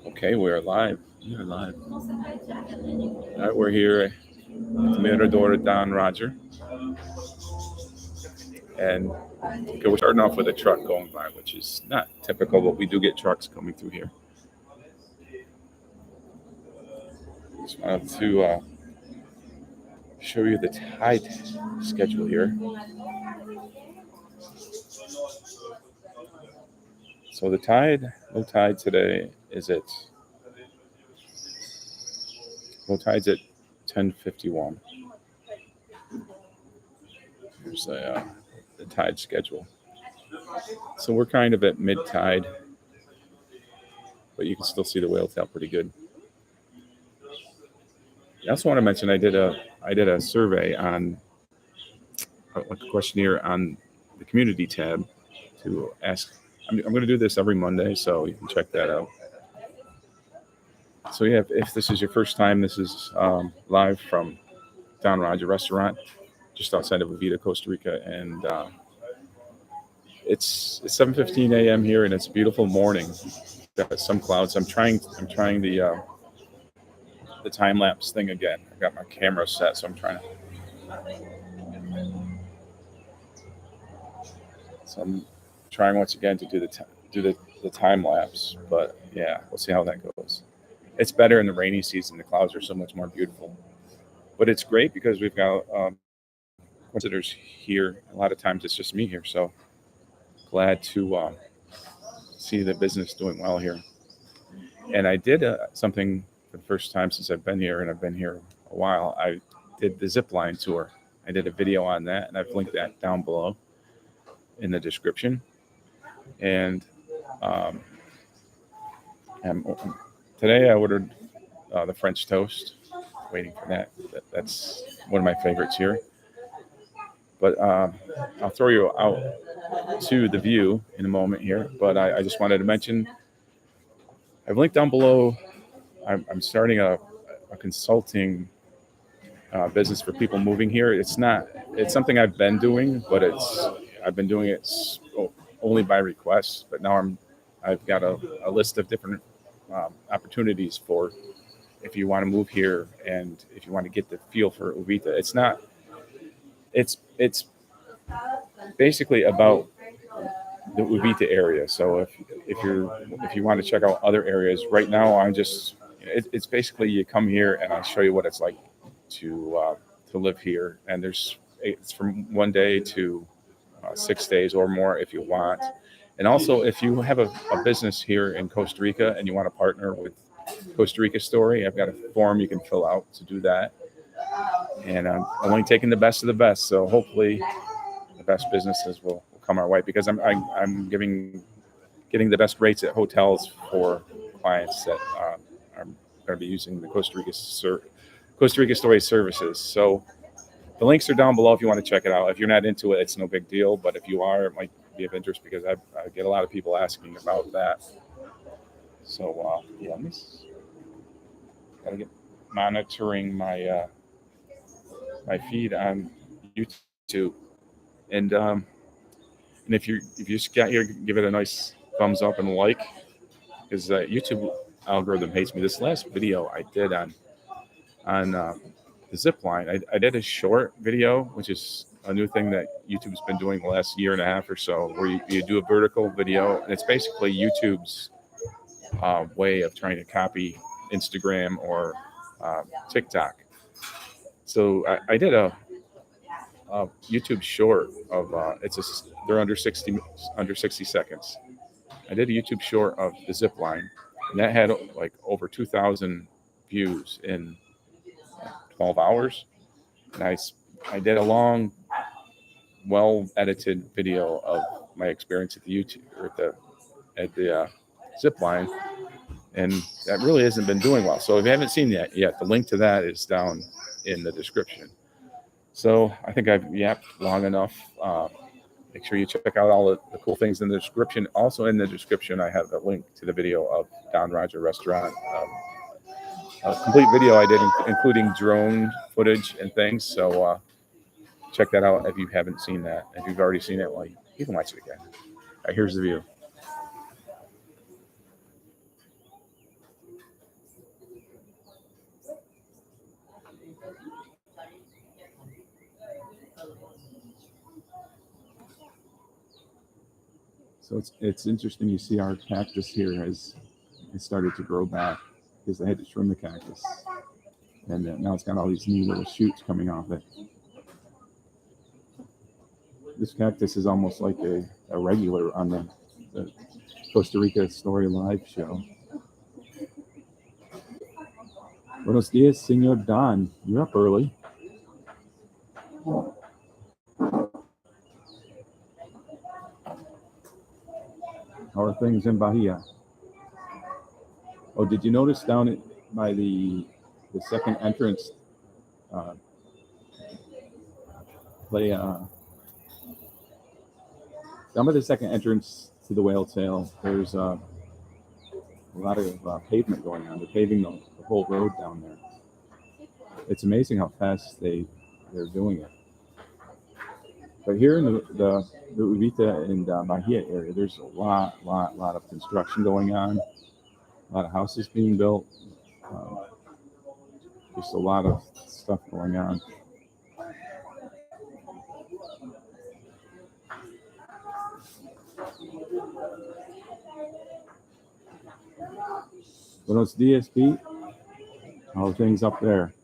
Okay, we're live. We're live. All right, we're here at the Mirador Don Roger, and okay, we're starting off with a truck going by, which is not typical, but we do get trucks coming through here. Just wanted to show you the tide schedule here. So the low tide today is at low tide's at 10:51. Here's the tide schedule. So we're kind of at mid tide, but you can still see the whale tail pretty good. I also want to mention I did a survey on like a questionnaire on the community tab to ask. I'm going to do this every Monday, so you can check that out. So yeah, if this is your first time, this is live from Don Roger Restaurant, just outside of Uvita, Costa Rica, and it's 7:15 a.m. here, and it's a beautiful morning. Got some clouds. I'm trying the time lapse thing again. I got my camera set, so I'm trying to. So I'm trying once again to do the time lapse, but yeah, we'll see how that goes. It's better in the rainy season. The clouds are so much more beautiful, but it's great because we've got visitors here. A lot of times it's just me here, so glad to see the business doing well here. And I did something for the first time since I've been here, and I've been here a while. I did the zip line tour. I did a video on that, and I've linked that down below in the description. And today I ordered the French toast. Waiting for that. That's one of my favorites here. But I'll throw you out to the view in a moment here. But I just wanted to mention, I've linked down below. I'm starting a consulting business for people moving here. It's something I've been doing, but I've been doing it only by request. But now I've got a list of different opportunities for if you want to move here and if you want to get the feel for Uvita. It's basically about the Uvita area. So if you want to check out other areas, right now it's basically you come here and I'll show you what it's like to live here. And it's from 1 day to 6 days or more if you want. And also, if you have a business here in Costa Rica and you want to partner with Costa Rica Story, I've got a form you can fill out to do that. And I'm only taking the best of the best, so hopefully the best businesses will come our way, because I'm getting the best rates at hotels for clients that are going to be using the Costa Rica Story services. So the links are down below if you want to check it out. If you're not into it, it's no big deal. But if you are, it might be of interest because I get a lot of people asking about that. So yeah, I'm gotta get monitoring my feed on YouTube, and if you just got here, give it a nice thumbs up and like, because YouTube algorithm hates me. This last video I did on the zip line, I did a short video, which is a new thing that YouTube's been doing the last year and a half or so, where you do a vertical video, and it's basically YouTube's way of trying to copy Instagram or TikTok. So I did a YouTube short of they're under 60 seconds. I did a YouTube short of the zip line, and that had like over 2,000 views in 12 hours. And I did a long, well-edited video of my experience at the YouTube or at the zip line, and that really hasn't been doing well. So if you haven't seen that yet, the link to that is down in the description. So I think I've yapped long enough. Make sure you check out all the cool things in the description. Also in the description, I have a link to the video of Don Roger Restaurant. A complete video I did, including drone footage and things. So check that out if you haven't seen that. If you've already seen it, well, you can watch it again. All right, here's the view. So it's interesting. You see our cactus here has started to grow back because they had to trim the cactus, and now it's got all these new little shoots coming off it. This cactus is almost like a regular on the Costa Rica Story live show. Buenos dias, Senor Don. You're up early. How are things in Bahia? Oh, did you notice down by the second entrance down by the second entrance to the whale tail, there's a lot of pavement going on. They're paving the whole road down there. It's amazing how fast they're doing it. But here in the Uvita and Bahia area, there's a lot of construction going on. A lot of houses being built. Just a lot of stuff going on. Buenos dias, Pete. How are things up there?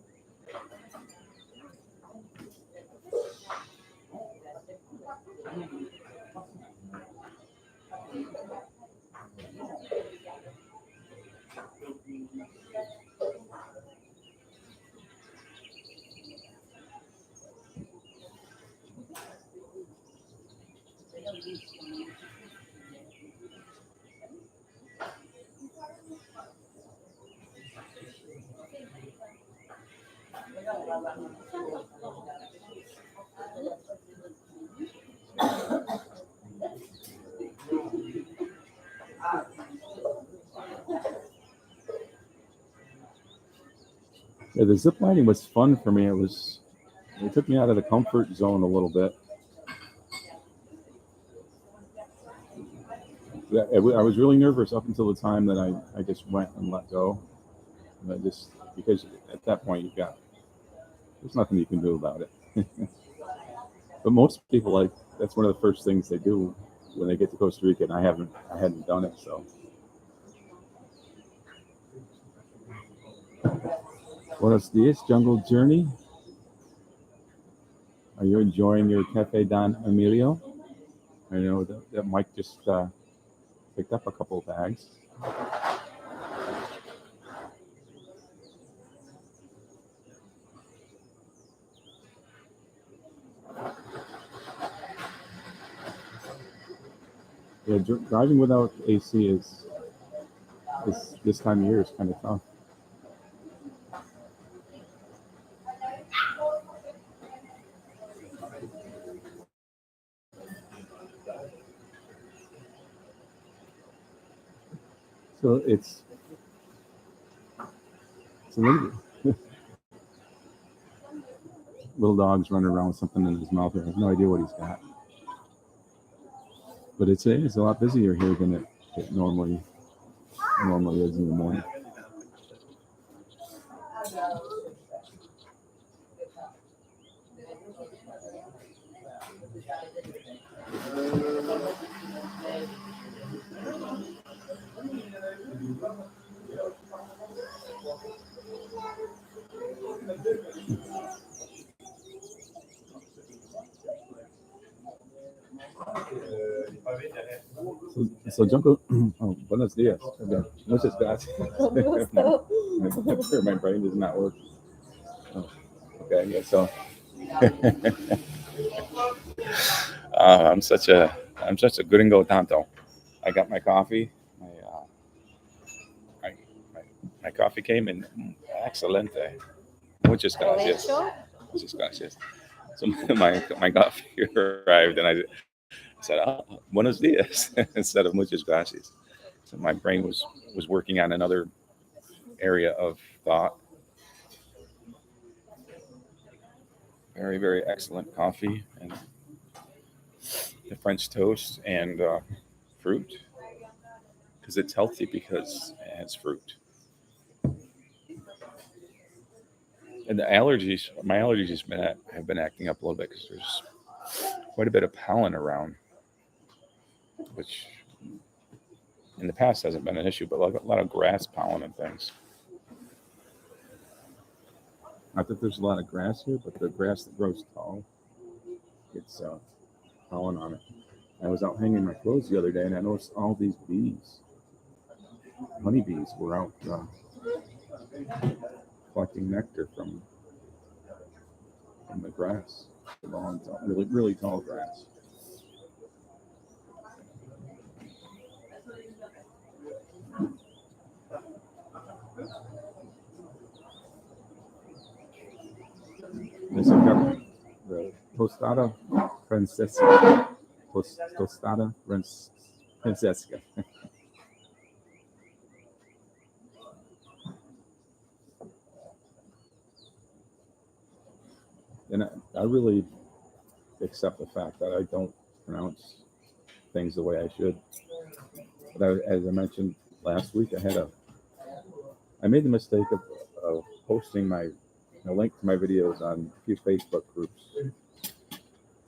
Yeah, the zip lining was fun for me. It took me out of the comfort zone a little bit. I was really nervous up until the time that I just went and let go. And because at that point there's nothing you can do about it. But most people that's one of the first things they do when they get to Costa Rica, and I hadn't done it, so. Buenos dias, Jungle Journey. Are you enjoying your Cafe Don Emilio? I know that Mike just picked up a couple of bags. Yeah, driving without AC is this time of year is kind of tough. So it's a little dog's running around with something in his mouth. I have no idea what he's got. But it's a lot busier here than it normally is in the morning. So Jungle, buenos dias. Muchas gracias. My brain does not work. Oh, okay, yeah. So I'm such a gringo tanto. I got my coffee. My coffee came in excelente. Muchas gracias. Muchas gracias. So my coffee arrived, and I said, buenos dias, instead of muchas gracias. So my brain was working on another area of thought. Very, very excellent coffee and the French toast and fruit, because it's healthy because it has fruit. And my allergies have been acting up a little bit because there's quite a bit of pollen around, which in the past hasn't been an issue, but like a lot of grass pollen and things. Not that there's a lot of grass here, but the grass that grows tall gets pollen on it. I was out hanging my clothes the other day, and I noticed all these bees, honeybees, were out collecting nectar from the grass, the long, really, really tall grass. This I've got the tostada francesca. Tostada francesca. And I really accept the fact that I don't pronounce things the way I should. But as I mentioned last week, I made the mistake of posting a link to my videos on a few Facebook groups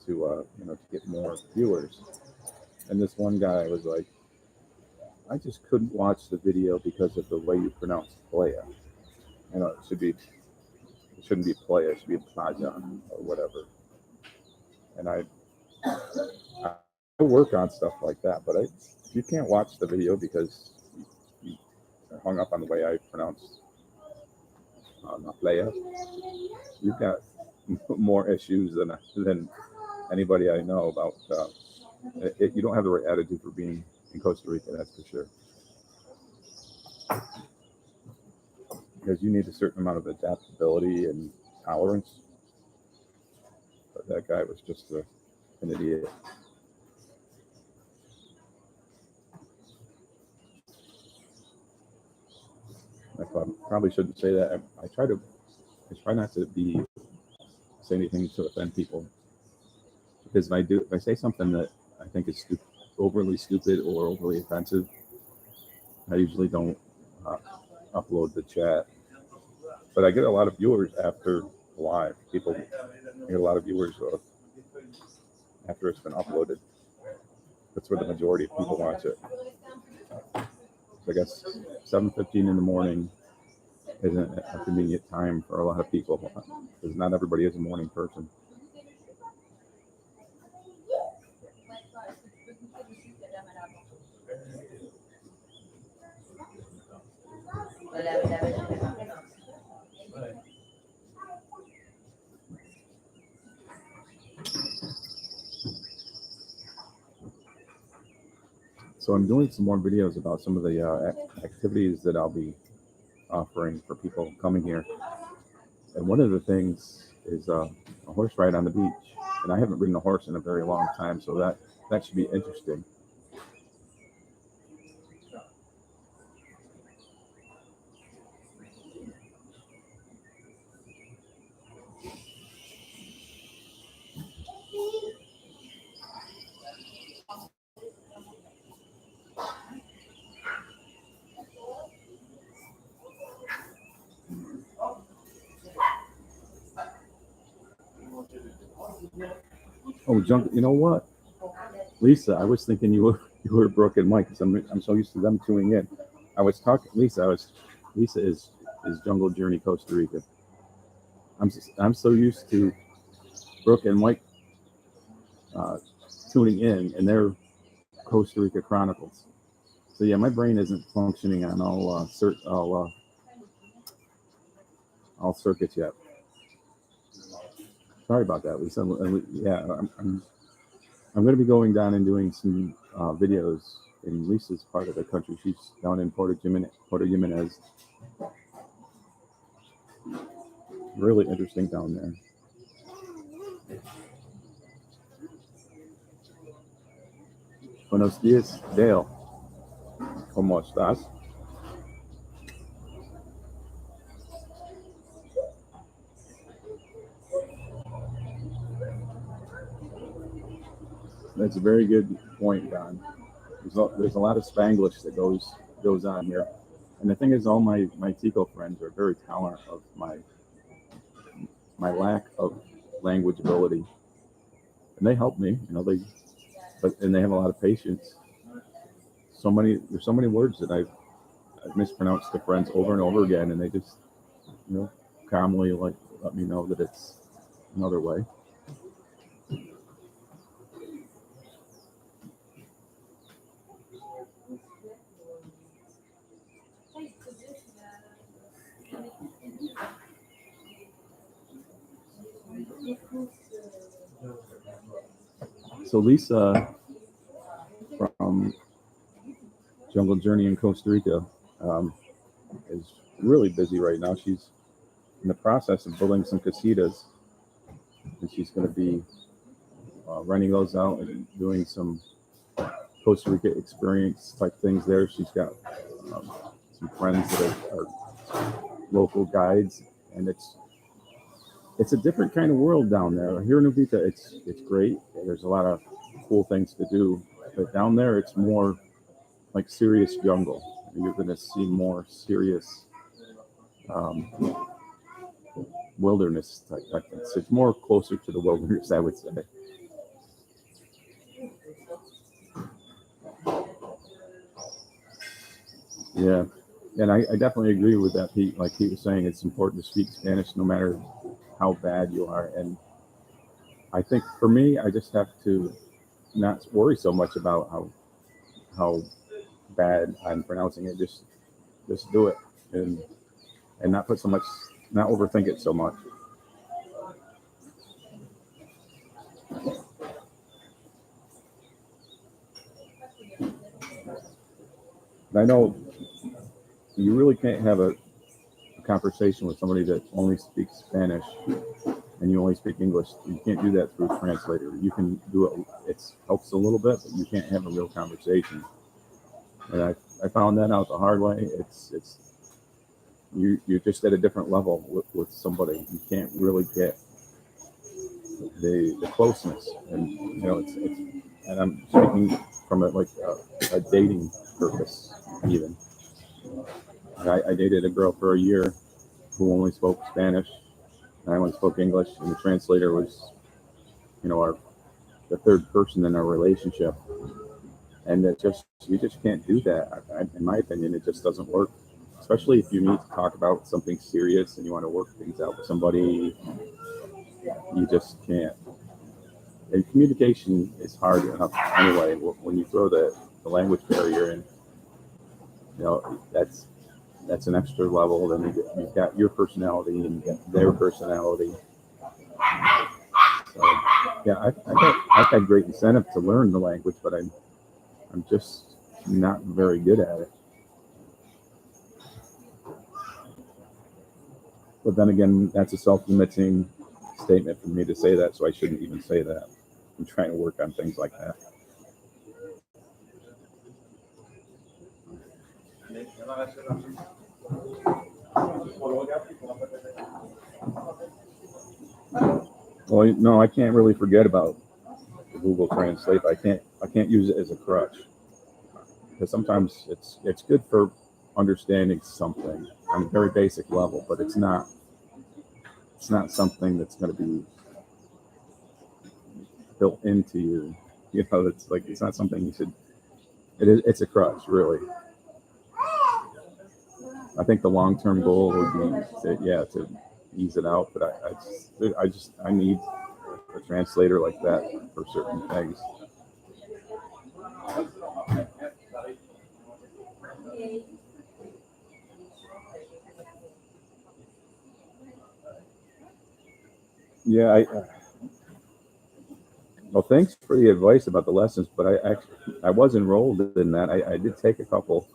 to get more viewers. And this one guy was like, I just couldn't watch the video because of the way you pronounce playa. It shouldn't be playa, it should be playa or whatever. And I work on stuff like that, but if you can't watch the video because you hung up on the way I pronounced playa, you've got more issues than anybody I know about. You don't have the right attitude for being in Costa Rica, that's for sure. Because you need a certain amount of adaptability and tolerance. But that guy was just an idiot. I probably shouldn't say that. I try not to say anything to offend people, because if I say something that I think is overly stupid or overly offensive, I usually don't upload the chat. But I get a lot of viewers after live. People get a lot of viewers after it's been uploaded. That's where the majority of people watch it. So I guess 7:15 in the morning isn't a convenient time for a lot of people, because not everybody is a morning person. So I'm doing some more videos about some of the activities that I'll be offering for people coming here. And one of the things is a horse ride on the beach. And I haven't ridden a horse in a very long time, so that should be interesting. Oh, junk! You know what, Lisa? I was thinking you were Brooke and Mike, because I'm so used to them tuning in. I was talking, Lisa is Jungle Journey Costa Rica. I'm so used to Brooke and Mike tuning in, and they're Costa Rica Chronicles. So yeah, my brain isn't functioning on all circuits yet. Sorry about that, Lisa. Yeah, I'm going to be going down and doing some videos in Lisa's part of the country. She's down in Puerto Jimenez. Really interesting down there. Buenos dias, Dale. ¿Cómo estás? That's a very good point, Don. There's a lot of Spanglish that goes on here. And the thing is, all my Tico friends are very tolerant of my lack of language ability. And they help me, and they have a lot of patience. there's so many words that I've mispronounced to friends over and over again, and they just, calmly let me know that it's another way. So Lisa from Jungle Journey in Costa Rica is really busy right now. She's in the process of building some casitas, and she's going to be renting those out and doing some Costa Rica experience type things there. She's got some friends that are local guides, and it's a different kind of world down there. Here in Uvita, it's great. There's a lot of cool things to do, but down there it's more like serious jungle. You're going to see more serious wilderness type things. It's more closer to the wilderness, I would say. Yeah, and I definitely agree with that, Pete. Like he was saying, it's important to speak Spanish no matter how bad you are. And I think for me, I just have to not worry so much about how bad I'm pronouncing it. Just do it and not put so much, not overthink it so much. I know you really can't have a conversation with somebody that only speaks Spanish and you only speak English. You can't do that through a translator. You can do it. It helps a little bit, but you can't have a real conversation. And I found that out the hard way. It's you're just at a different level with somebody. You can't really get the closeness, and it's and I'm speaking from a dating purpose even. I dated a girl for a year who only spoke Spanish, and I only spoke English, and the translator was, the third person in our relationship, and you just can't do that. In my opinion, it just doesn't work. Especially if you need to talk about something serious and you want to work things out with somebody, you just can't. And communication is hard enough anyway. When you throw the language barrier in, that's an extra level. Then you've got your personality and you got their personality. So, yeah, I've had great incentive to learn the language, but I'm just not very good at it. But then again, that's a self-limiting statement for me to say that, so I shouldn't even say that. I'm trying to work on things like that. Well, no, I can't really forget about Google Translate. I can't use it as a crutch, because sometimes it's good for understanding something on a very basic level, but it's not something that's going to be built into you. It's not something you should. It's a crutch, really. I think the long-term goal would be to ease it out, but I need a translator like that for certain things. Yeah, well, thanks for the advice about the lessons, but I was enrolled in that. I did take a couple.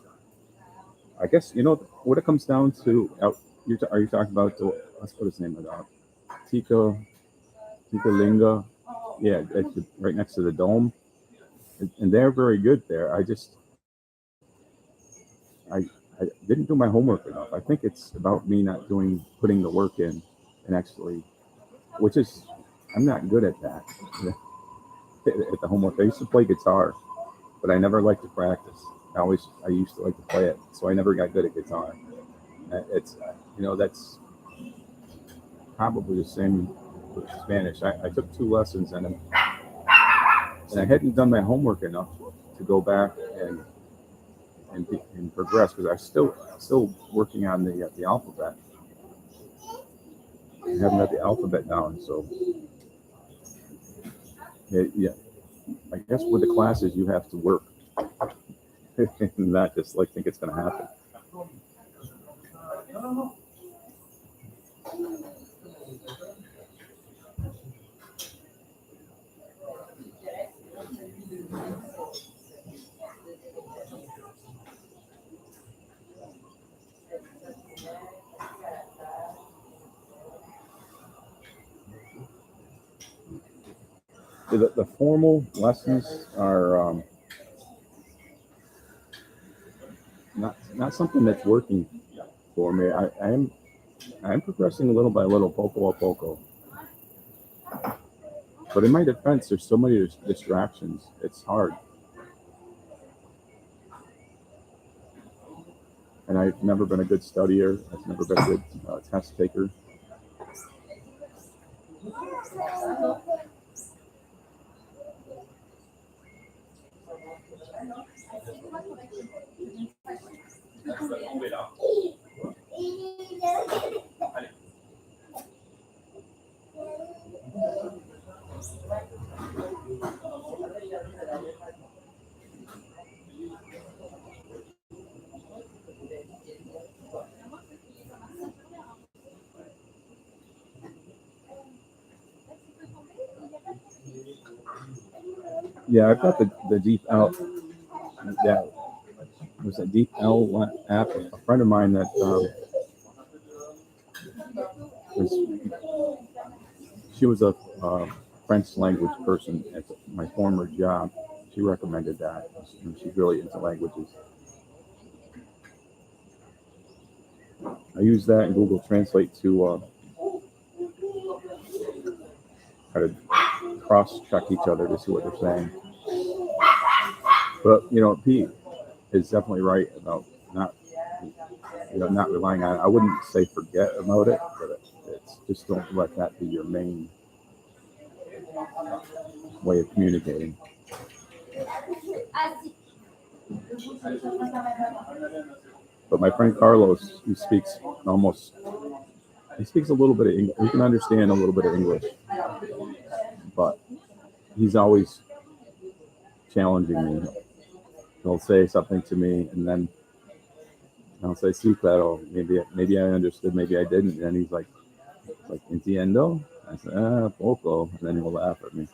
I guess what it comes down to. Are you talking about let's put his name out? Tika Linga. Yeah, right next to the dome, and they're very good there. I didn't do my homework enough. I think it's about me not putting the work in, and actually, which is I'm not good at that. At the homework, I used to play guitar, but I never liked to practice. I used to like to play it, so I never got good at guitar. It's that's probably the same with Spanish. I took 2 lessons and I hadn't done my homework enough to go back and and progress, because I'm still working on the alphabet. I haven't got the alphabet down, so yeah. I guess with the classes you have to work, and not just like think it's going to happen. The formal lessons are not something that's working for me. I'm progressing a little by little, poco a poco. But in my defense, there's so many distractions. It's hard, and I've never been a good studier. I've never been a good test taker. Yeah, I've got the Deep L. Yeah, it was a Deep L app. A friend of mine that she was a French language person at my former job. She recommended that. And she's really into languages. I use that in Google Translate to try to cross-check each other to see what they're saying. But Pete is definitely right about not relying on it. I wouldn't say forget about it, but it's just don't let that be your main way of communicating. But my friend Carlos, he speaks a little bit of English. He can understand a little bit of English, but he's always challenging me. He'll say something to me, and then I'll say, "Sí, claro." Maybe I understood, maybe I didn't. And he's like, "Entiendo." I said, "Poco," and then he'll laugh at me.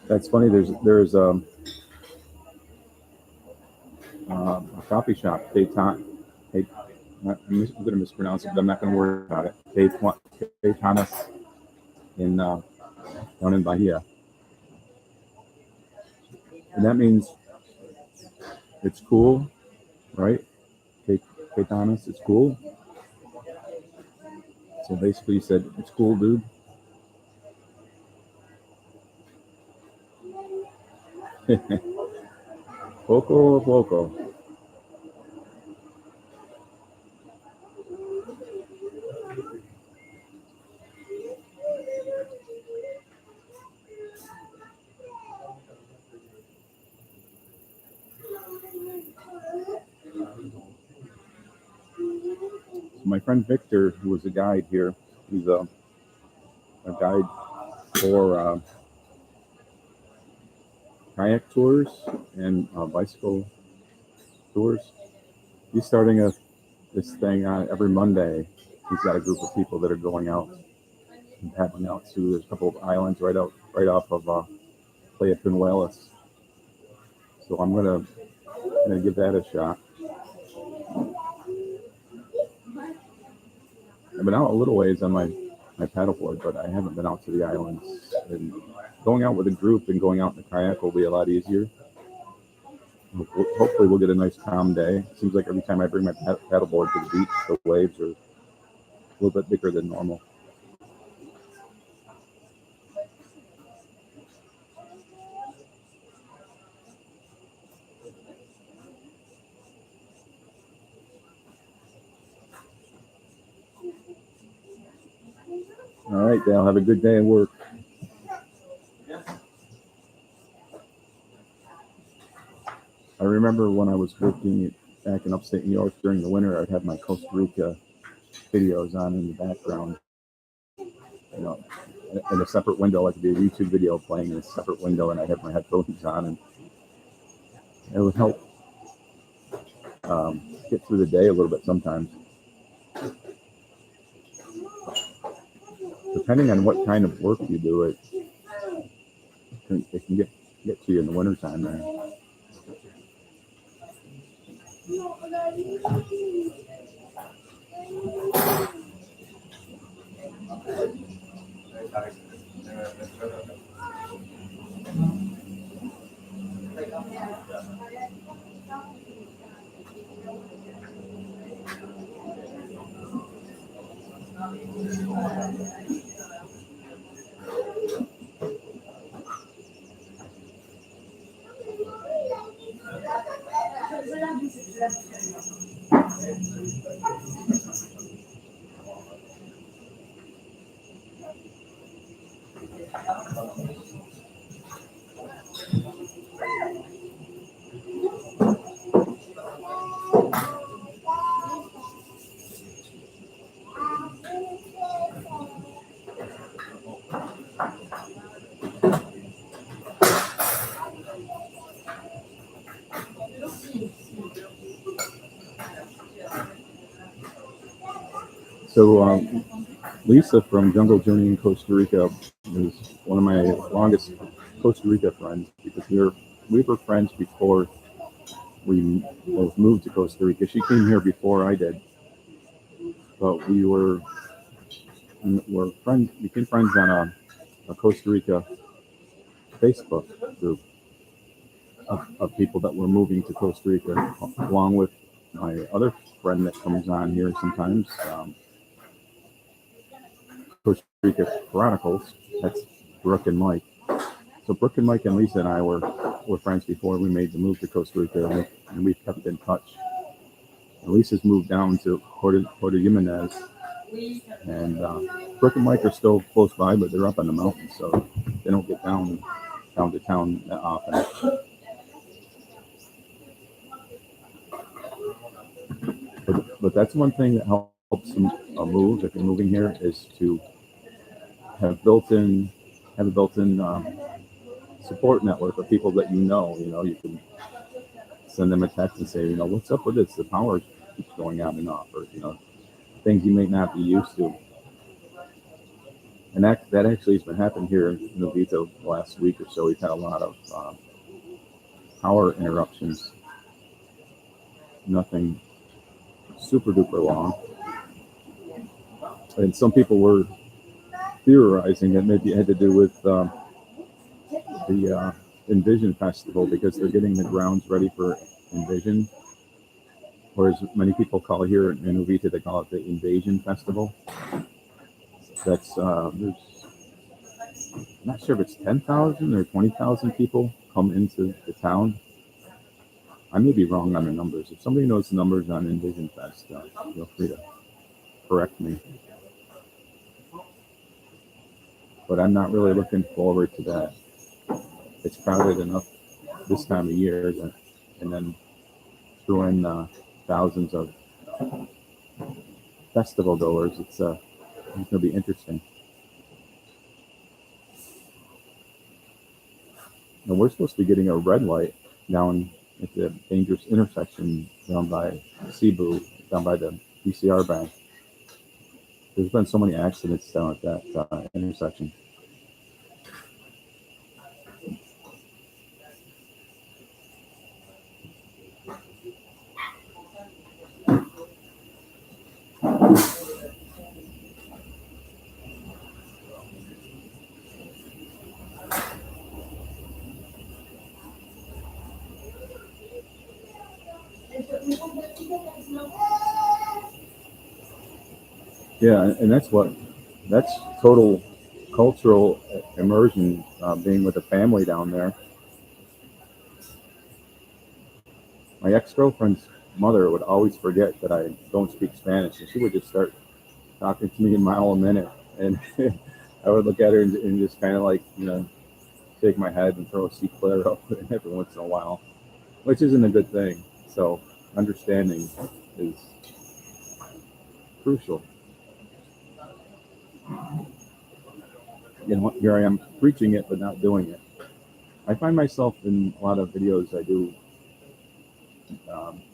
That's funny. There's a coffee shop, I'm going to mispronounce it, but I'm not going to worry about it. Tiene in down in Bahia, and that means it's cool, right? Tiene, it's cool. So basically, you said it's cool, dude. Poco a poco. My friend Victor, who was a guide here, he's a guide for kayak tours and bicycle tours. He's starting this thing on every Monday. He's got a group of people that are going out and paddling out to. There's a couple of islands right off of Playa Pinuelas. So I'm gonna give that a shot. I've been out a little ways on my paddleboard, but I haven't been out to the islands. And going out with a group and going out in the kayak will be a lot easier. Hopefully we'll get a nice calm day. It seems like every time I bring my paddleboard to the beach, the waves are little bit bigger than normal. All right, Dale, have a good day at work. I remember when I was working back in upstate New York during the winter, I'd have my Costa Rica videos on in the background. You know, in a separate window, like it'd be a YouTube video playing in a separate window, and I'd have my headphones on, and it would help get through the day a little bit sometimes. Depending on what kind of work you do, it can get to you in the wintertime there. So Lisa from Jungle Journey in Costa Rica is one of my longest Costa Rica friends, because we were friends before we both moved to Costa Rica. She came here before I did, but we became friends on a Costa Rica Facebook group of people that were moving to Costa Rica, along with my other friend that comes on here sometimes, Costa Rica Chronicles. That's Brooke and Mike. So Brooke and Mike and Lisa and I were friends before we made the move to Costa Rica, and we've kept in touch. And Lisa's moved down to Puerto Jimenez, and Brooke and Mike are still close by, but they're up on the mountain, so they don't get down to town that often. But that's one thing that helps a move, if you're moving here, is to have a built-in support network of people that you know. You can send them a text and say, what's up with this? The power keeps going on and off, or things you may not be used to. And that actually has been happening here in Uvita the last week or so. We've had a lot of power interruptions. Nothing super duper long. And some people were theorizing that maybe it had to do with the Envision Festival, because they're getting the grounds ready for Envision, or as many people call here in Uvita, they call it the Invasion Festival. That's there's, I'm not sure if it's 10,000 or 20,000 people come into the town. I may be wrong on the numbers. If somebody knows the numbers on Envision Fest, feel free to correct me. But I'm not really looking forward to that. It's crowded enough this time of year, and then throw in thousands of festival goers. It's going to be interesting. And we're supposed to be getting a red light down at the dangerous intersection down by Cebu, down by the PCR bank. There's been so many accidents down at that intersection. Yeah, and that's total cultural immersion, being with a family down there. My ex-girlfriend's mother would always forget that I don't speak Spanish, and she would just start talking to me a mile a minute, and I would look at her and just kind of like, shake my head and throw a C claro every once in a while, which isn't a good thing. So understanding is crucial. Here I am preaching it but not doing it. I find myself in a lot of videos I do,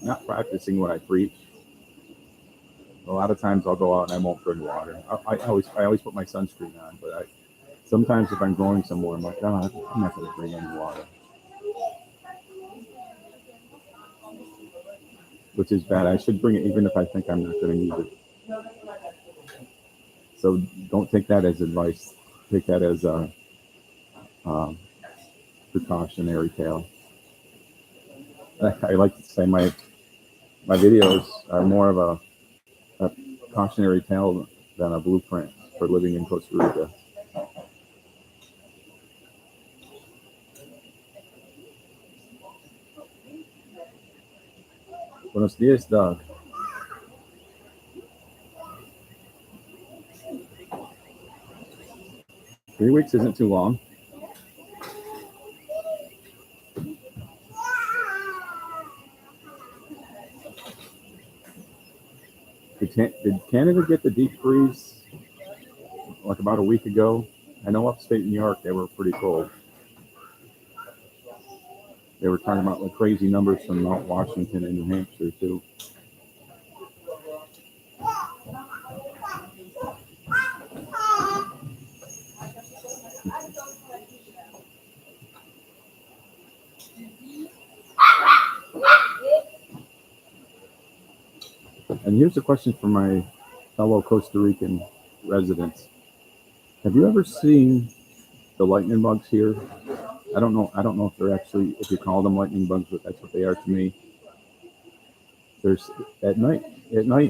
not practicing what I preach. A lot of times I'll go out and I won't bring water. I always put my sunscreen on, but sometimes if I'm going somewhere, I'm like, oh, I'm not going to bring any water, which is bad. I should bring it even if I think I'm not going to use it. So don't take that as advice. Take that as a precautionary tale. I like to say my videos are more of a cautionary tale than a blueprint for living in Costa Rica. Buenos dias, Doug. 3 weeks isn't too long. Did Canada get the deep freeze like about a week ago? I know upstate New York they were pretty cold. They were talking about the crazy numbers from Mount Washington and New Hampshire too. And here's a question for my fellow Costa Rican residents. Have you ever seen the lightning bugs here? I don't know. I don't know if they're actually, if you call them lightning bugs, but that's what they are to me. There's at night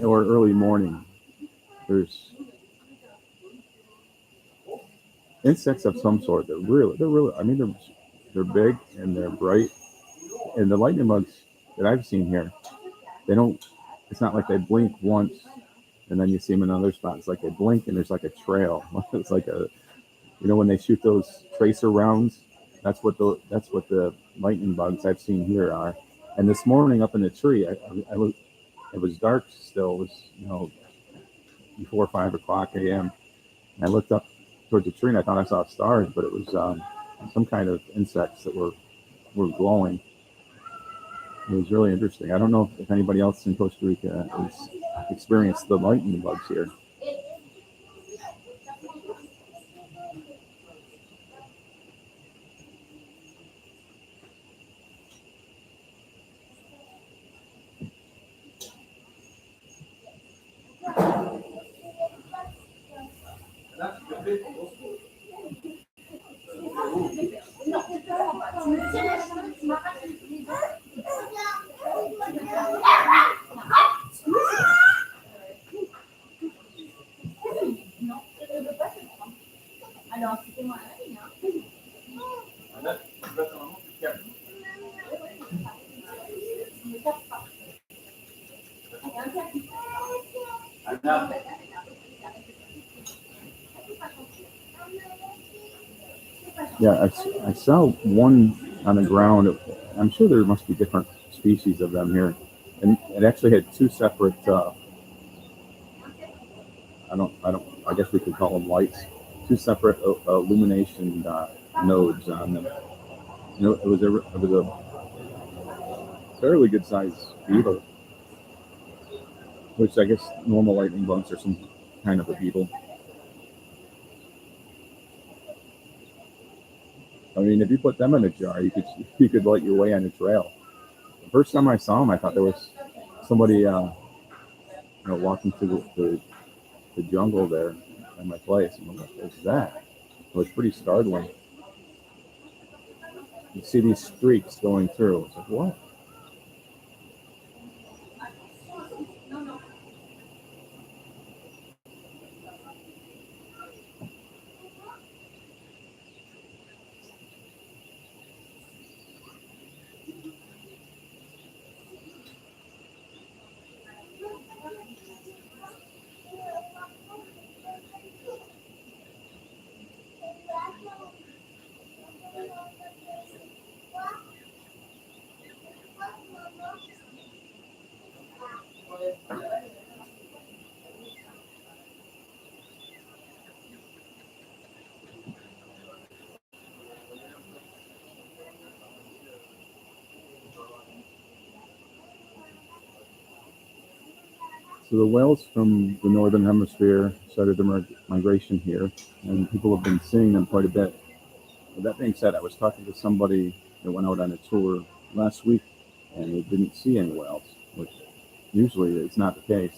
or early morning, there's insects of some sort. They're really. I mean, they're big and they're bright. And the lightning bugs that I've seen here, they don't. It's not like they blink once and then you see them in another spot. It's like they blink and there's like a trail. It's like when they shoot those tracer rounds. That's what the lightning bugs I've seen here are. And this morning up in the tree, it was dark still. It was before 5 o'clock a.m. And I looked up towards the tree and I thought I saw stars, but it was some kind of insects that were glowing. It was really interesting. I don't know if anybody else in Costa Rica has experienced the lightning bugs here. Yeah, I saw one on the ground. I'm sure there must be different species of them here, and it actually had two separate. I guess we could call them lights. Two separate illumination nodes on them. It was a fairly good sized beetle, which I guess normal lightning bugs are some kind of a beetle. I mean, if you put them in a jar, you could light your way on a trail. The first time I saw them, I thought there was somebody walking through the jungle there in my place. I'm like, what is that? It was pretty startling. You see these streaks going through. It's like, what? So the whales from the northern hemisphere started their migration here, and people have been seeing them quite a bit. With that being said, I was talking to somebody that went out on a tour last week, and they didn't see any whales, which usually is not the case.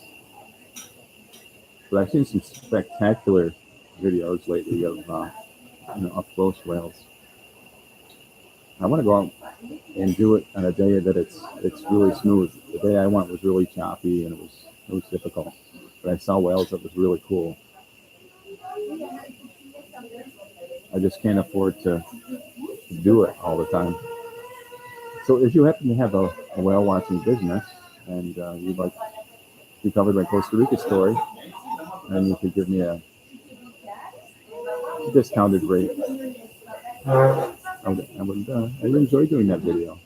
But I've seen some spectacular videos lately of up close whales. I want to go out and do it on a day that it's really smooth. The day I went was really choppy and it was difficult. But I saw whales that was really cool. I just can't afford to do it all the time. So if you happen to have a whale watching business and you'd like to be covered by Costa Rica Story, and you could give me a discounted rate, I would enjoy doing that video.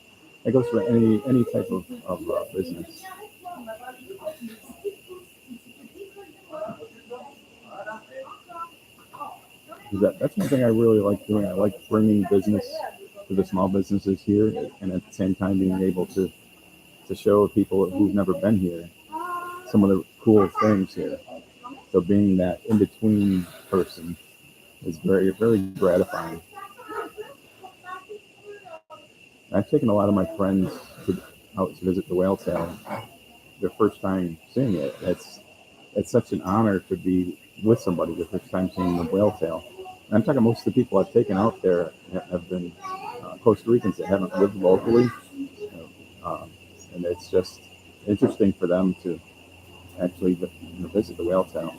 That goes for any type of business. That's one thing I really like doing. I like bringing business to the small businesses here, and at the same time being able to show people who've never been here some of the cool things here. So being that in-between person is very, very gratifying. I've taken a lot of my friends out to visit the whale tail. Their first time seeing it. It's such an honor to be with somebody the first time seeing the whale tail. And I'm talking most of the people I've taken out there have been Costa Ricans that haven't lived locally, and it's just interesting for them to actually visit the whale tail.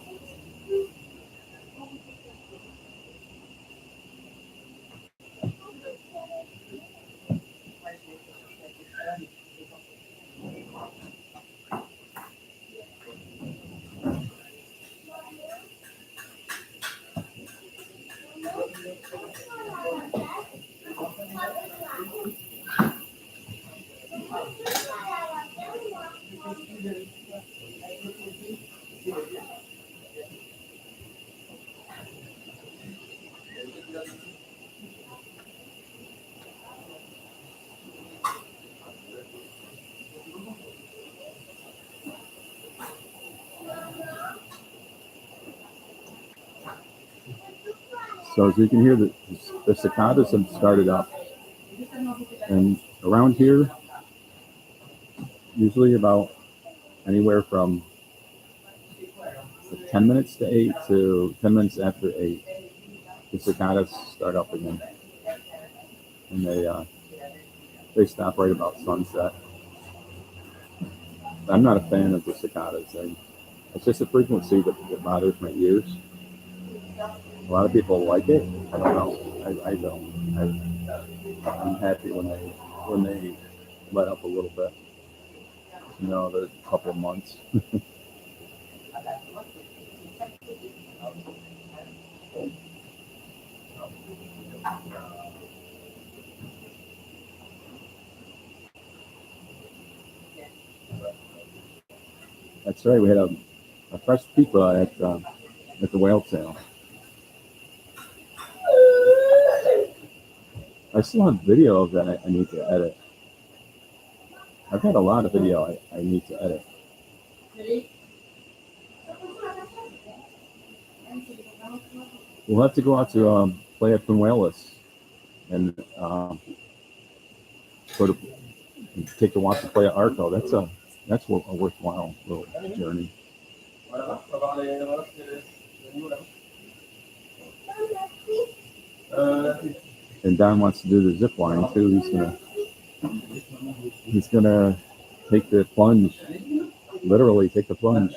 So as you can hear, the cicadas have started up, and around here, usually about anywhere from 10 minutes to 8 to 10 minutes after 8, the cicadas start up again, and they stop right about sunset. I'm not a fan of the cicadas. It's just a frequency that bothers my ears. A lot of people like it. I don't know. I don't. I'm happy when they let up a little bit. The couple of months. That's right. We had a fresh pipa at the whale tail. I still have video of that I need to edit. I've had a lot of video I need to edit. We'll have to go out to Playa Punuelas and go to take a walk to Playa Arco. That's a worthwhile little journey. And Don wants to do the zip line too. He's gonna take the plunge, literally take the plunge.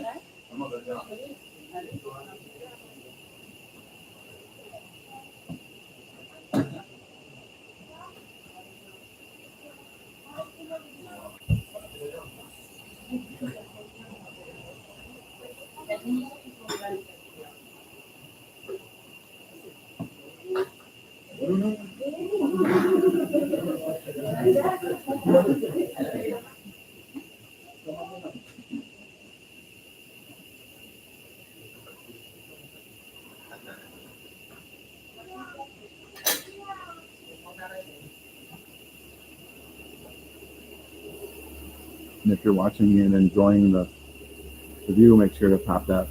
And if you're watching and enjoying the view, make sure to pop that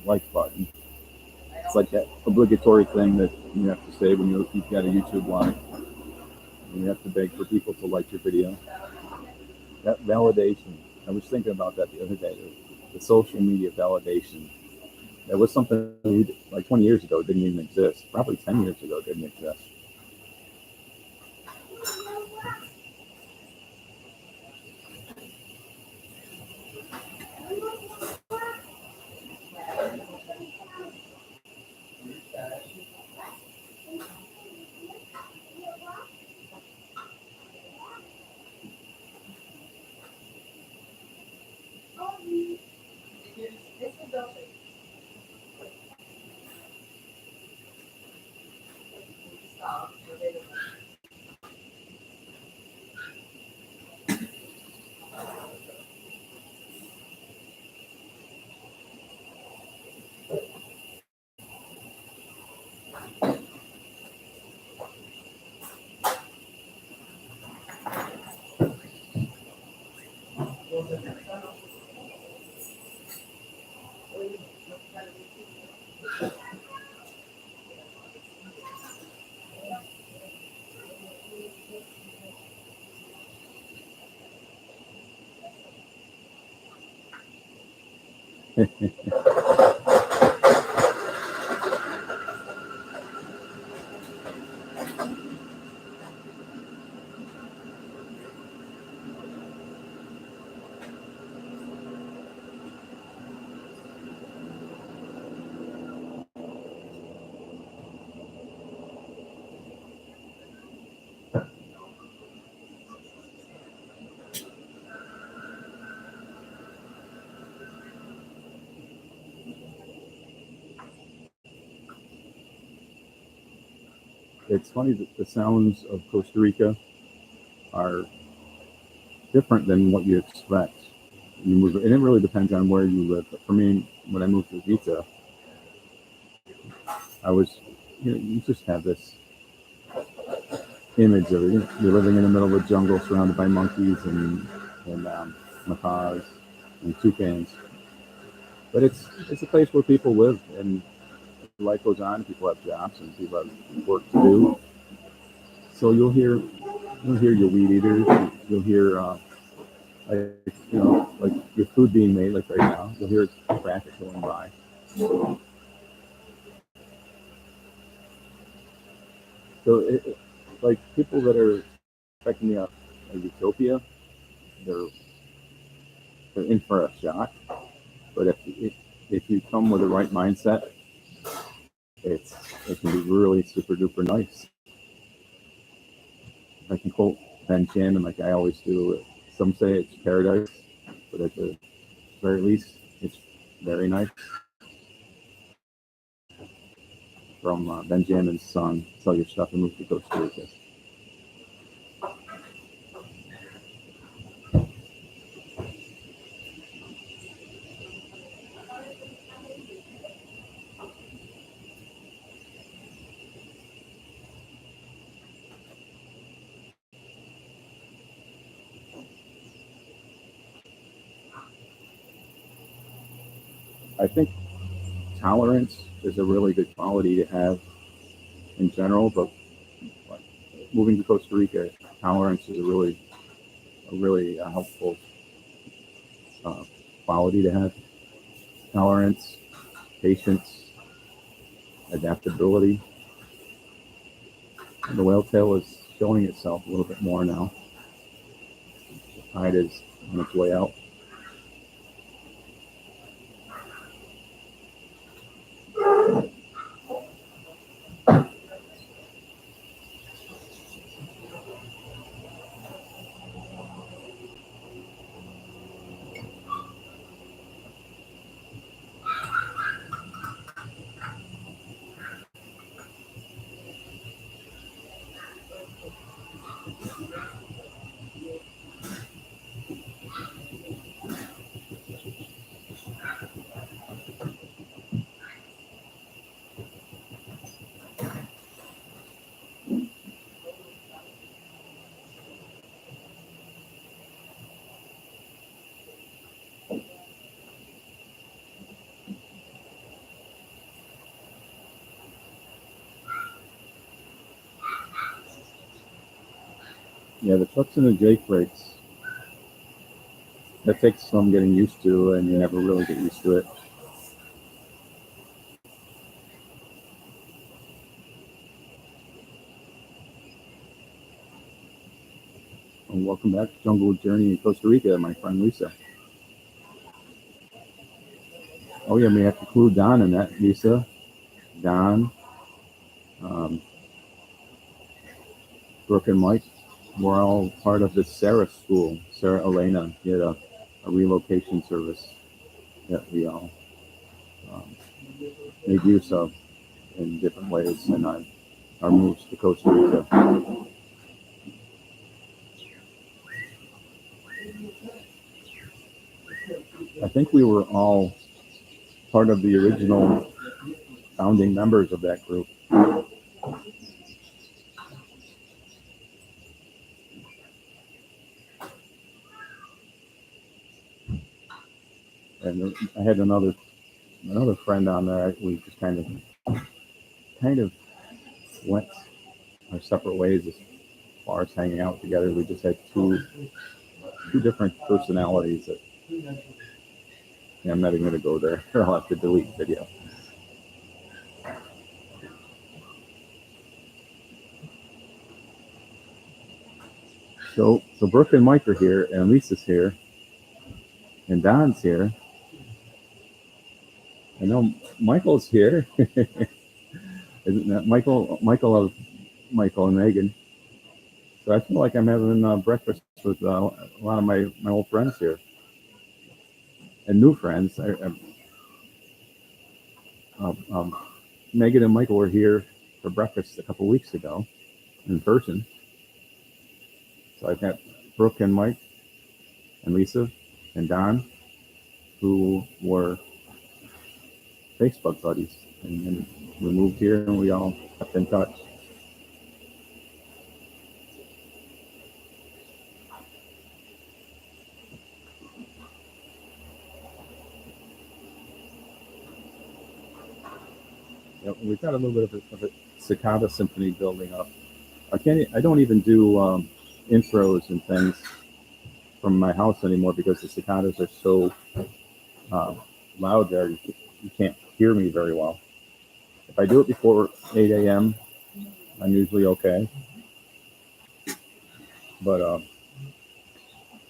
like button. It's like that obligatory thing that you have to say when you've got a YouTube live. You have to beg for people to like your video. That validation. I was thinking about that the other day. The social media validation. That was something like 20 years ago didn't even exist. Probably 10 years ago didn't exist. It's funny that the sounds of Costa Rica are different than what you expect. You move, and it really depends on where you live. But for me, when I moved to Uvita, I was, you just have this image of it. You're living in the middle of the jungle, surrounded by monkeys and macaws and toucans. But it's a place where people live and life goes on. People have jobs and people have work to do. So you'll hear your weed eaters. You'll hear like your food being made, like right now. You'll hear traffic going by. So like people that are expecting a utopia, they're in for a shock. But if you come with the right mindset, it can be really super duper nice. I can quote Benjamin like I always do. Some say it's paradise, but at the very least, it's very nice. From Benjamin's song, "Sell Your Stuff and Move to Costa Rica." I think tolerance is a really good quality to have in general, but moving to Costa Rica, tolerance is a really helpful quality to have. Tolerance, patience, adaptability. And the whale tail is showing itself a little bit more now. The tide is on its way out. Yeah, the trucks and the Jake brakes, that takes some getting used to, and you never really get used to it. And welcome back to Jungle Journey in Costa Rica, my friend Lisa. Oh yeah, we have to include Don in that. Lisa, Don, um, Brooke and Mike, we're all part of the Sarah School. Sarah Elena did a relocation service that we all um, made use of in different ways in our moves to Costa Rica. I think we were all part of the original founding members of that group. And I had another friend on there. We just kind of went our separate ways as far as hanging out together. We just had two different personalities that, yeah, I'm not even going to go there. I'll have to delete the video. So Brooke and Mike are here, and Lisa's here, and Don's here. I know Michael's here. Isn't that Michael? Michael and Megan. So I feel like I'm having breakfast with a lot of my old friends here and new friends. Megan and Michael were here for breakfast a couple weeks ago in person. So I've got Brooke and Mike and Lisa and Don, who were Facebook buddies, and we moved here and we all kept in touch. Yep, we've got a little bit of a cicada symphony building up. I don't even do intros and things from my house anymore because the cicadas are so loud there. You can't hear me very well. If I do it before 8 a.m., I'm usually okay. But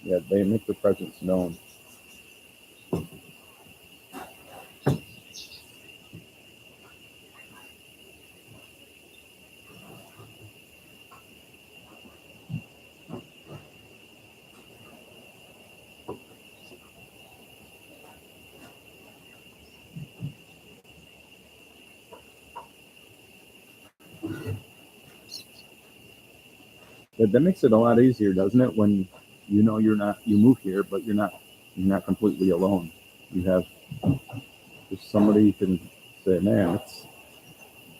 yeah, they make their presence known. That makes it a lot easier, doesn't it? When you know you move here, but you're not completely alone. You have just somebody you can say, man,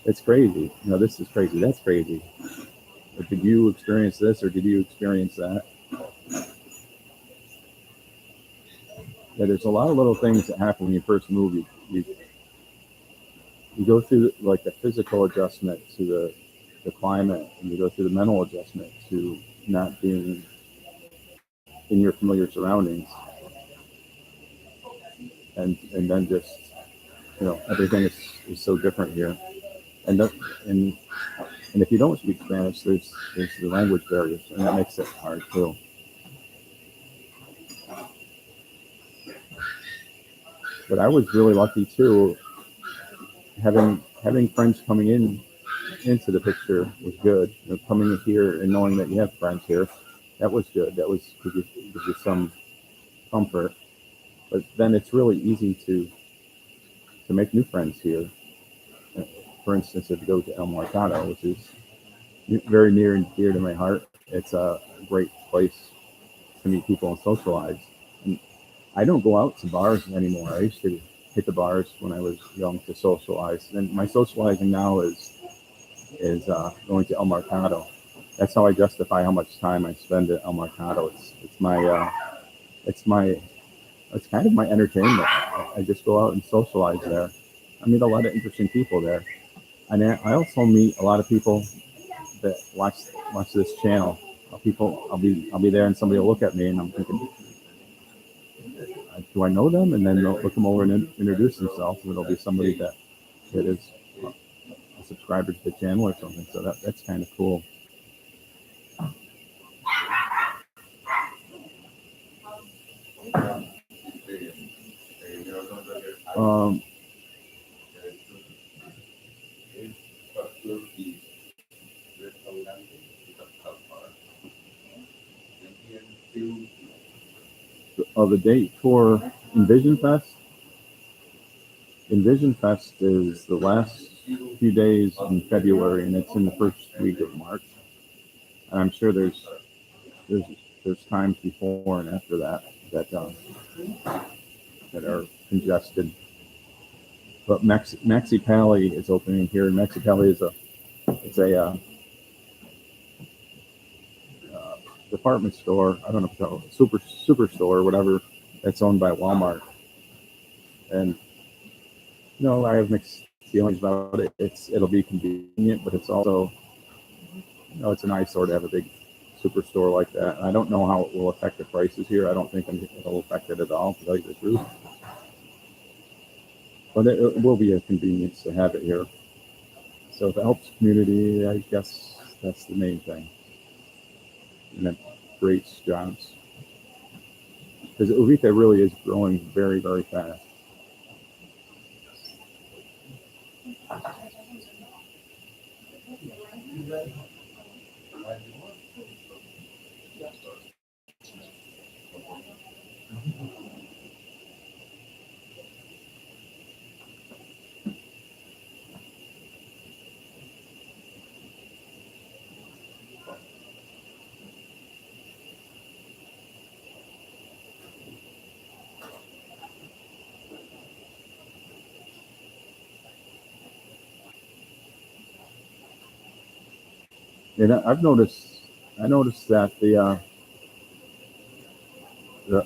it's crazy. You know, this is crazy. That's crazy. Or did you experience this, or did you experience that? Yeah, there's a lot of little things that happen when you first move. You go through like the physical adjustment to the climate, and you go through the mental adjustment to not being in your familiar surroundings, and then just, you know, everything is so different here, and if you don't speak Spanish, there's the language barriers, and that makes it hard too. But I was really lucky too. Having friends coming into the picture was good. You know, coming in here and knowing that you have friends here, that was good. That was gives you some comfort. But then it's really easy to make new friends here. For instance, if you go to El Mercado, which is very near and dear to my heart, it's a great place to meet people and socialize. And I don't go out to bars anymore. I used to hit the bars when I was young to socialize, and my socializing now is going to El Mercado. That's how I justify how much time I spend at El Mercado. It's kind of my entertainment. I just go out and socialize there. I meet a lot of interesting people there, and I also meet a lot of people that watch this channel. I'll people, I'll be there and somebody will look at me and I'm thinking, do I know them? And then they'll look them over and introduce themselves, and it'll be somebody that is a subscriber to the channel or something. So that's kind of cool. Um, the date for Envision Fest. Envision Fest is the last few days in February, and it's in the first week of March. And I'm sure there's times before and after that that are congested. But Mexicali is opening here. Mexicali is a department store. I don't know if it's a superstore or whatever. That's owned by Walmart. And I have mixed feelings about it. It'll be convenient, but it's also it's an eyesore to have a big superstore like that. And I don't know how it will affect the prices here. I don't think it'll affect it at all, to tell you the truth. But it will be a convenience to have it here. So if it helps the community, I guess that's the main thing. And it creates jobs. Because Uvita really is growing very, very fast. And I noticed that the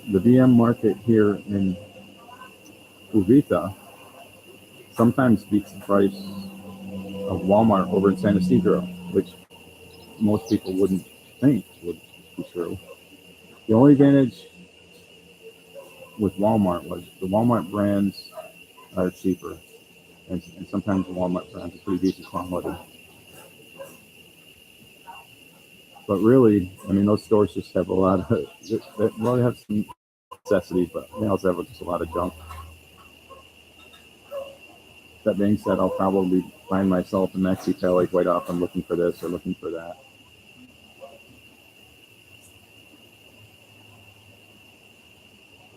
VM market here in Uvita sometimes beats the price of Walmart over in San Isidro, which most people wouldn't think would be true. The only advantage with Walmart was the Walmart brands are cheaper, and sometimes the Walmart brands are pretty decent quality. But really, I mean, those stores just have a lot of, they have some necessities, but they also have just a lot of junk. That being said, I'll probably find myself in Mexicali quite often looking for this or looking for that.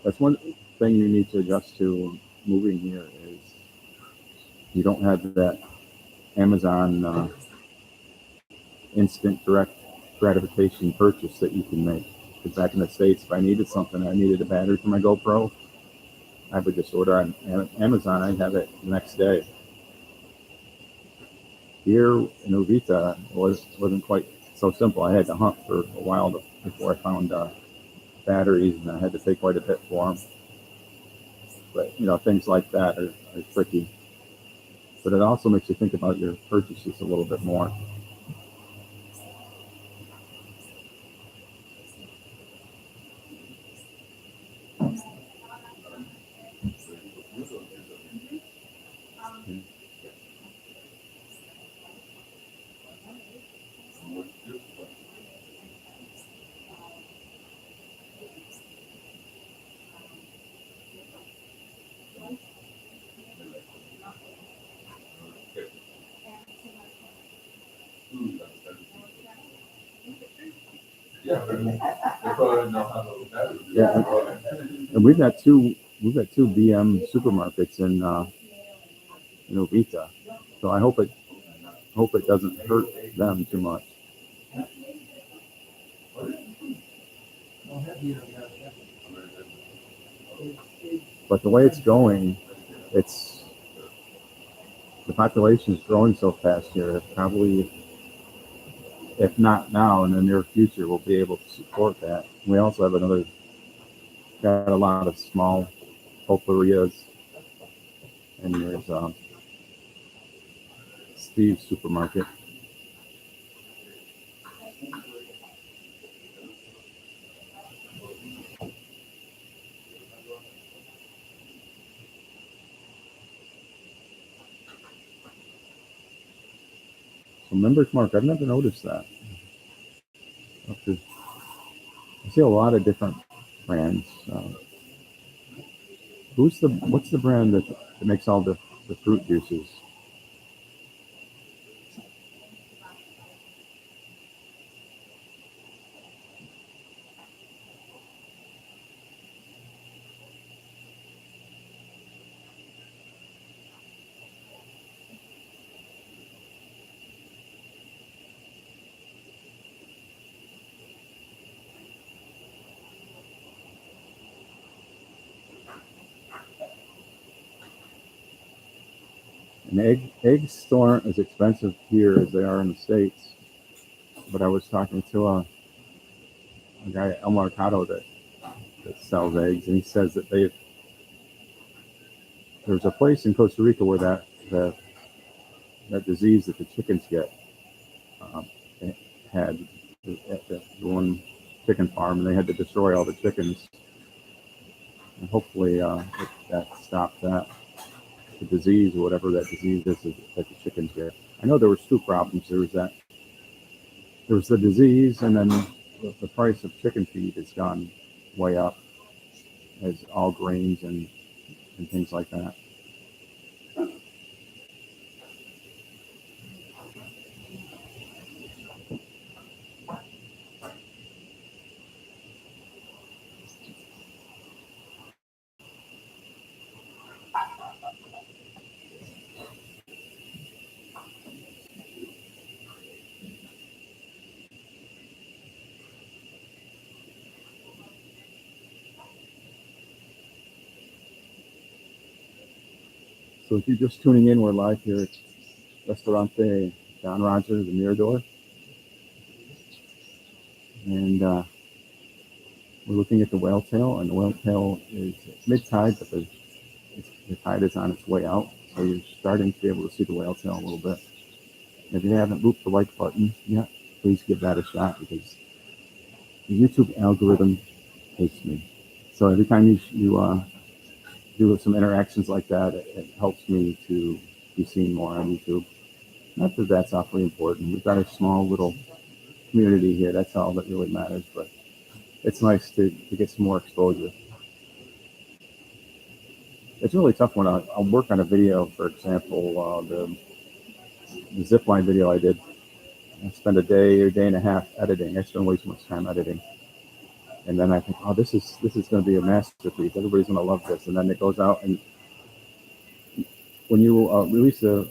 That's one thing you need to adjust to moving here is you don't have that Amazon instant direct gratification purchase that you can make. Because back in the States, if I needed something, I needed a battery for my GoPro, I would just order on Amazon. I'd have it the next day. Here in Uvita, it wasn't quite so simple. I had to hunt for a while before I found batteries, and I had to pay quite a bit for them. But things like that are tricky. But it also makes you think about your purchases a little bit more. Yeah, and we've got two BM supermarkets in Uvita, so I hope it doesn't hurt them too much. But the way it's going, the population is growing so fast here. Probably, if not now, in the near future, we'll be able to support that. We also have got a lot of small pulperias, and there's Steve's supermarket. So members mark, I've never noticed that. I see a lot of different brands. What's the brand that makes all the fruit juices? And eggs still aren't as expensive here as they are in the States. But I was talking to a guy at El Mercado that sells eggs, and he says that there's a place in Costa Rica where that disease that the chickens get had at the one chicken farm, and they had to destroy all the chickens. And hopefully that stopped that. The disease or whatever that disease is that the chickens get. I know there was two problems. There was the disease, and then the price of chicken feed has gone way up as all grains and things like that. So if you're just tuning in, we're live here at Restaurante Don Roger, the Mirador. And we're looking at the whale tail, and the whale tail is mid-tide, but the tide is on its way out. So you're starting to be able to see the whale tail a little bit. If you haven't looped the like button yet, please give that a shot, because the YouTube algorithm hates me. So every time you do some interactions like that, it helps me to be seen more on YouTube. Not that that's awfully important. We've got a small little community here. That's all that really matters. But it's nice to get some more exposure. It's really tough when I'll work on a video, for example, the zipline video I did. I spend a day or day and a half editing. I spend way too much time editing. And then I think, oh, this is going to be a masterpiece. Everybody's going to love this. And then it goes out, and when you release a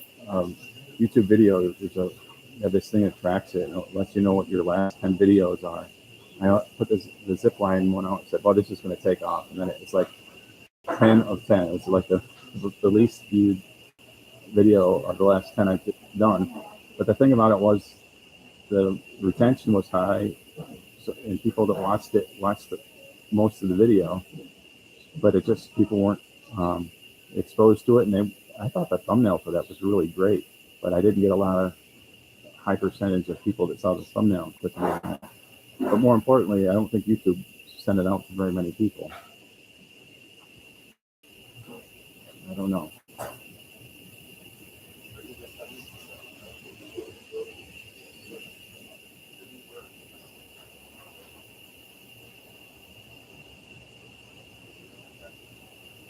YouTube video, you have this thing that tracks it, and it lets you know what your last 10 videos are. I put the zipline one out and said, well, this is going to take off. And then it's like 10 of 10. It's like the least viewed video of the last 10 I've done. But the thing about it was the retention was high, and people that watched most of the video, but it just, people weren't exposed to it. And I thought the thumbnail for that was really great, but I didn't get a lot of high percentage of people that saw the thumbnail clicking on it. But more importantly, I don't think YouTube sent it out to very many people. I don't know.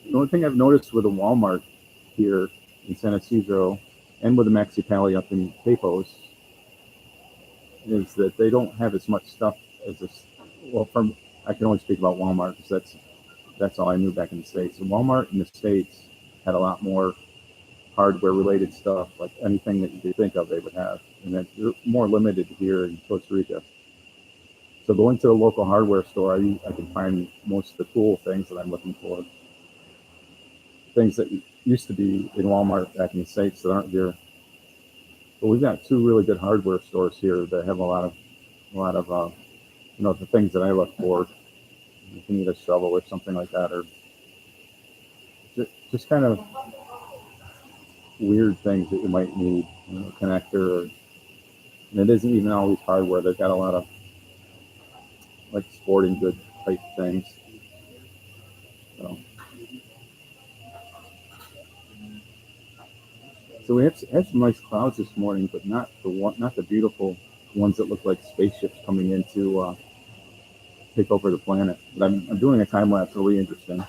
The only thing I've noticed with a Walmart here in San Isidro and with the Maxi Pally up in Capos is that they don't have as much stuff as this. Well, I can only speak about Walmart because that's all I knew back in the States. And Walmart in the States had a lot more hardware related stuff, like anything that you could think of they would have. And then they're more limited here in Costa Rica. So going to a local hardware store, I can find most of the cool things that I'm looking for. Things that used to be in Walmart back in the States that aren't here. But we've got two really good hardware stores here that have a lot of the things that I look for. If you need a shovel or something like that, or just kind of weird things that you might need, a connector, and it isn't even always hardware. They've got a lot of like sporting good type things. So So we had some nice clouds this morning, but not the beautiful ones that look like spaceships coming in to take over the planet. But I'm doing a time lapse, really interesting.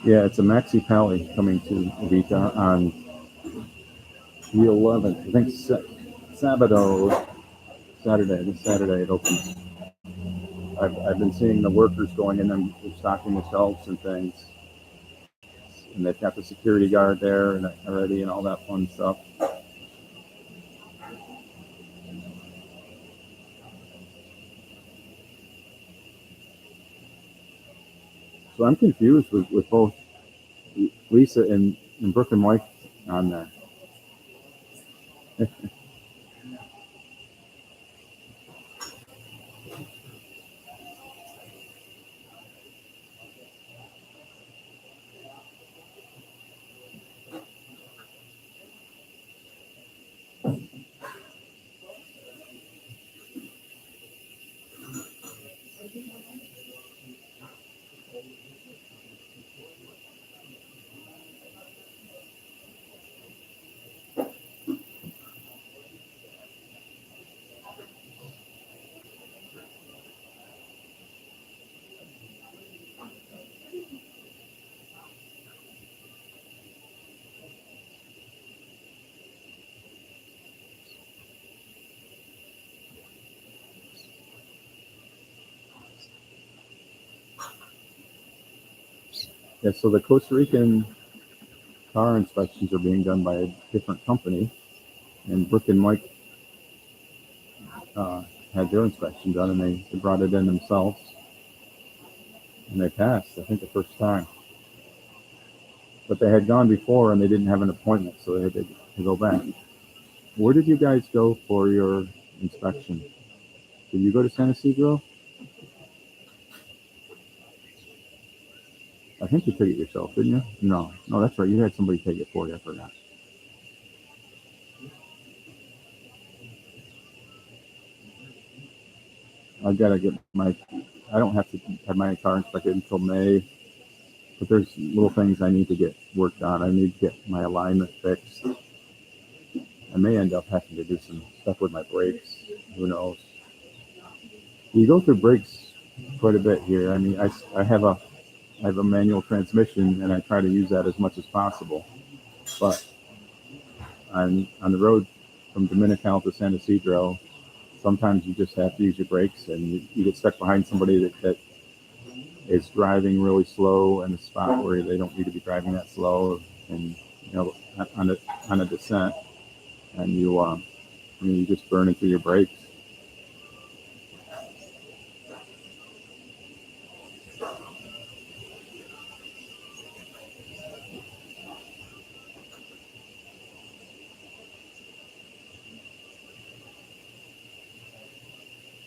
Yeah, it's a Maxi Pally coming to Uvita on the 11th. I think this Saturday it opens. I've been seeing the workers going in and stocking the shelves and things, and they've got the security guard there and already and all that fun stuff. So I'm confused with both Lisa and Brooke and Mike on there. Yeah, so the Costa Rican car inspections are being done by a different company, and Brooke and Mike uh, had their inspection done, and they brought it in themselves, and they passed. I think the first time, but they had gone before and they didn't have an appointment, so they had to go back. Where did you guys go for your inspection? Did you go to San Isidro? I think you took it yourself, didn't you? No, that's right. You had somebody take it for you. I forgot. I've got to get my. I don't have to have my car inspected until May, but there's little things I need to get worked on. I need to get my alignment fixed. I may end up having to do some stuff with my brakes. Who knows? You go through brakes quite a bit here. I mean, I have a manual transmission, and I try to use that as much as possible. But on the road from Dominical to San Isidro, sometimes you just have to use your brakes, and you get stuck behind somebody that is driving really slow in a spot where they don't need to be driving that slow, and on a descent, and you just burn into your brakes.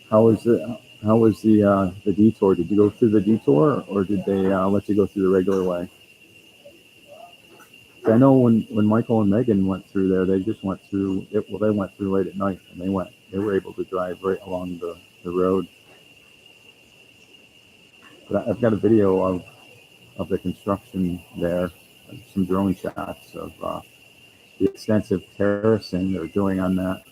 How was it? How was the detour? Did you go through the detour, or did they let you go through the regular way? I know when Michael and Megan went through there, they just went through it. Well, they went through late at night, and they were able to drive right along the road. But I've got a video of the construction there, some drone shots of the extensive terracing they're doing on that.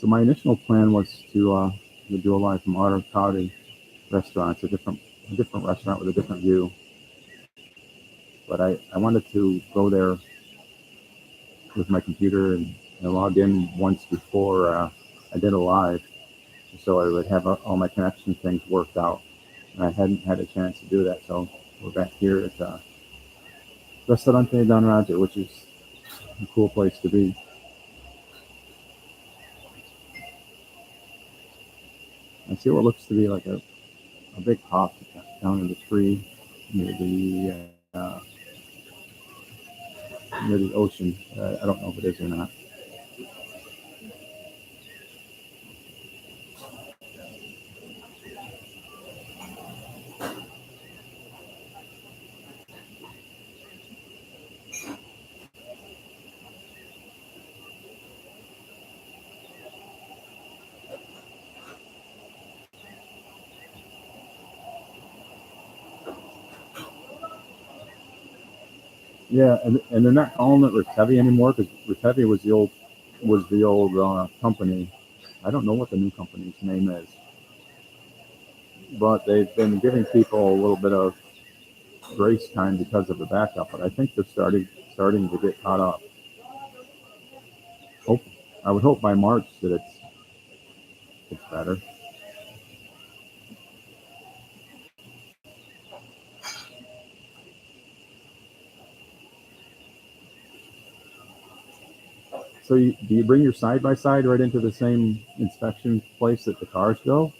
So my initial plan was to do a live from Auto Cloudy restaurants, a different restaurant with a different view. But I wanted to go there with my computer and log in once before I did a live, so I would have all my connection things worked out. And I hadn't had a chance to do that, so we're back here at Restaurante Don Roger, which is a cool place to be. I see what looks to be like a big hop down in the tree near the ocean. I don't know if it is or not. Yeah, and they're not calling it Ritevi anymore because Ritevi was the old company. I don't know what the new company's name is, but they've been giving people a little bit of grace time because of the backup. But I think they're starting to get caught up. Hope I would hope by March that it's better. So do you bring your side by side right into the same inspection place that the cars go?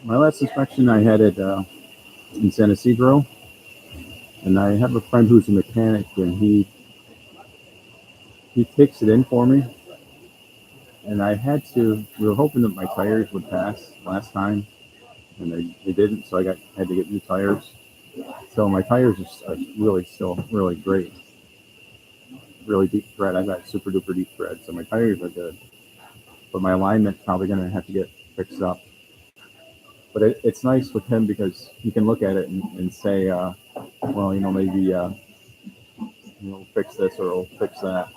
My last inspection I had it in San Isidro, and I have a friend who's a mechanic, and he takes it in for me. And I had to. We were hoping that my tires would pass last time, and they didn't. So had to get new tires. So my tires are really still really great, really deep tread. I've got super duper deep tread, so my tires are good. But my alignment's probably going to have to get fixed up. But it's nice with him because he can look at it and say, well, maybe fix this or it'll fix that.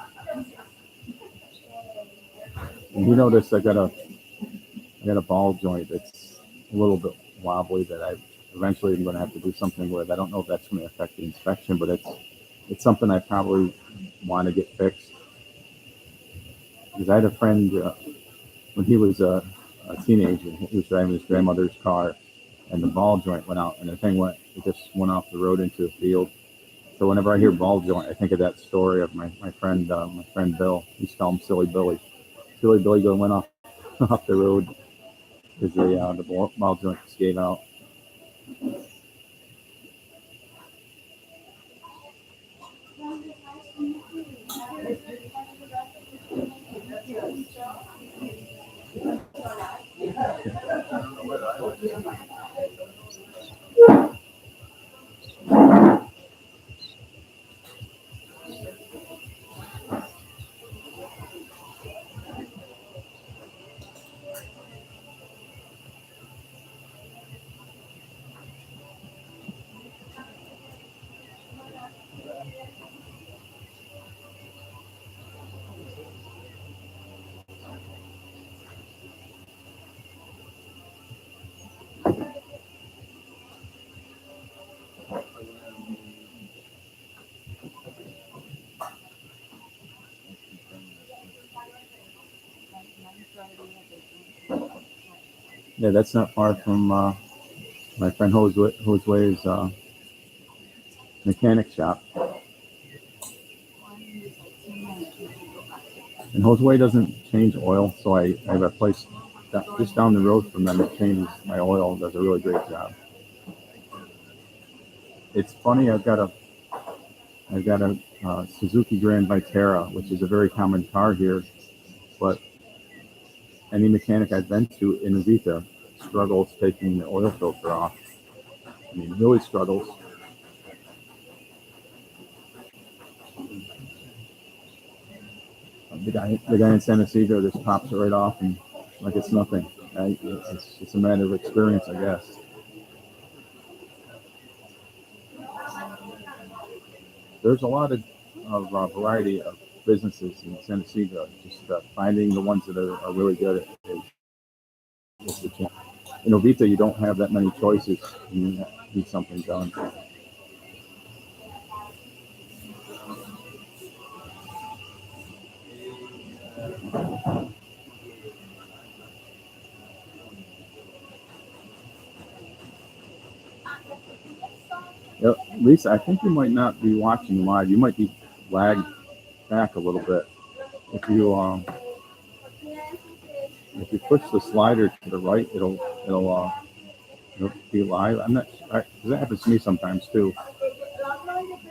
And you notice I got a ball joint that's a little bit wobbly that I eventually am going to have to do something with. I don't know if that's going to affect the inspection, but it's something I probably want to get fixed. Because I had a friend when he was a teenager, he was driving his grandmother's car, and the ball joint went out, and it just went off the road into a field. So whenever I hear ball joint, I think of that story of my friend Bill. We used to call him Silly Billy. Silly Billy went off off the road because the ball joint just gave out. Yeah, that's not far from my friend Jose's mechanic shop. And Jose doesn't change oil, so I have a place just down the road from them that changes my oil. Does a really great job. It's funny. I've got a Suzuki Grand Vitara, which is a very common car here, but any mechanic I've been to in Uvita struggles taking the oil filter off. I mean, really struggles. The guy in San Ysidro just pops it right off and like it's nothing. It's a matter of experience, I guess. There's a lot of variety of businesses in San Ysidro. Just finding the ones that are really good is the challenge. In Uvita, you don't have that many choices. You need something done. Lisa, I think you might not be watching live. You might be lagged back a little bit. If you if you push the slider to the right, it'll be live. I'm not. Cause that happens to me sometimes too.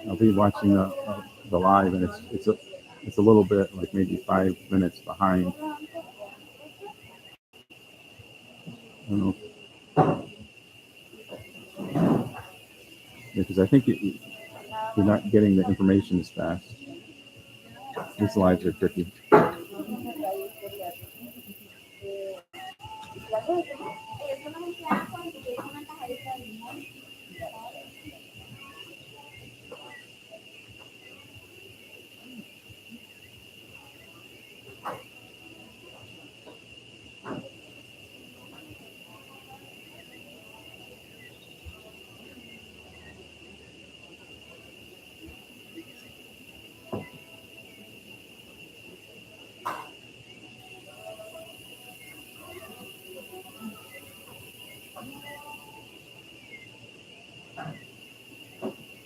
I'll be watching the live, and it's a little bit like maybe 5 minutes behind. I don't know. Because I think you're not getting the information as fast. These lives are tricky.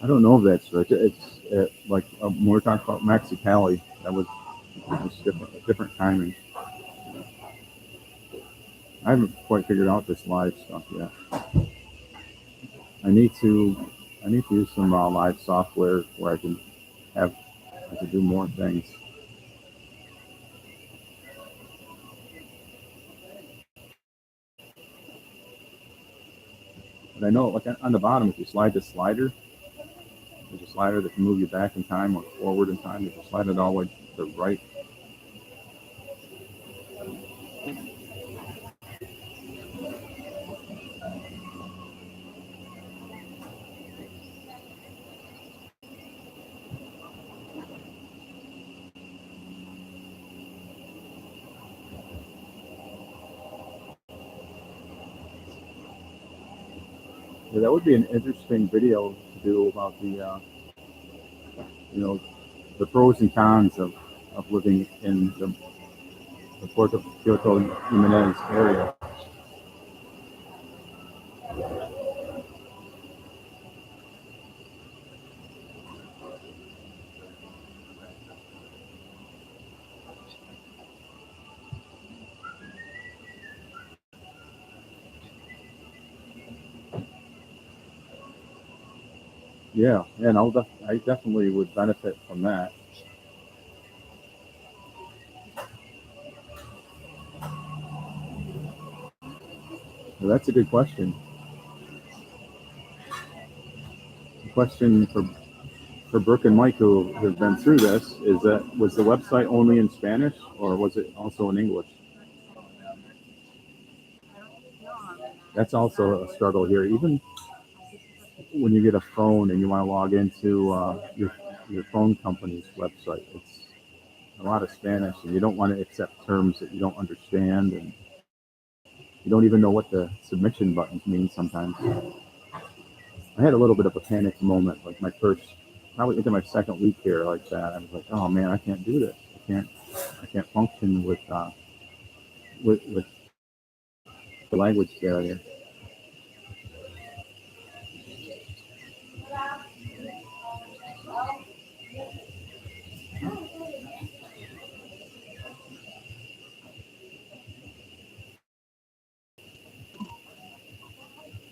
I don't know if that's right. It's like when we're talking about Mexicali, that was different timing. I haven't quite figured out this live stuff yet. I need to use some live software where I can do more things. But I know, like on the bottom, if you slide the slider, there's a slider that can move you back in time or forward in time. If you slide it all the way to the right, Yeah, that would be an interesting video to do about the, the pros and cons of living in the Puerto Jimenez area. Yeah, and I definitely would benefit from that. Well, that's a good question. The question for Brooke and Mike, who have been through this, is that was the website only in Spanish or was it also in English? That's also a struggle here. Even when you get a phone and you want to log into your phone company's website, it's a lot of Spanish, and you don't want to accept terms that you don't understand, and you don't even know what the submission buttons mean sometimes. I had a little bit of a panic moment, like probably into my second week here, like that. I was like, oh man, I can't do this. I can't function with the language barrier.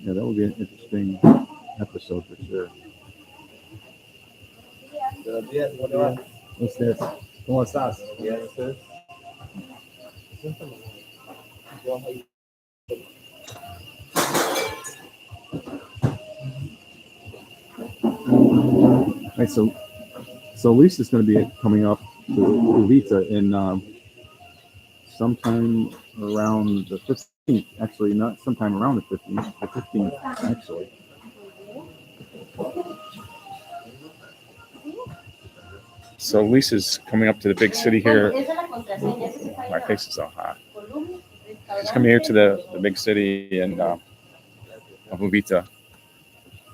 Yeah, that would be an interesting episode for sure. Buenos días, ¿cómo te va? Ustedes, ¿cómo estás? Bien, ¿ustedes? Right, so Lisa's going to be coming up to Uvita in sometime around the 15th. Actually, not sometime around the 15th. The 15th, actually. So Lisa's coming up to the big city here. My face is all hot. She's coming here to the big city in of Uvita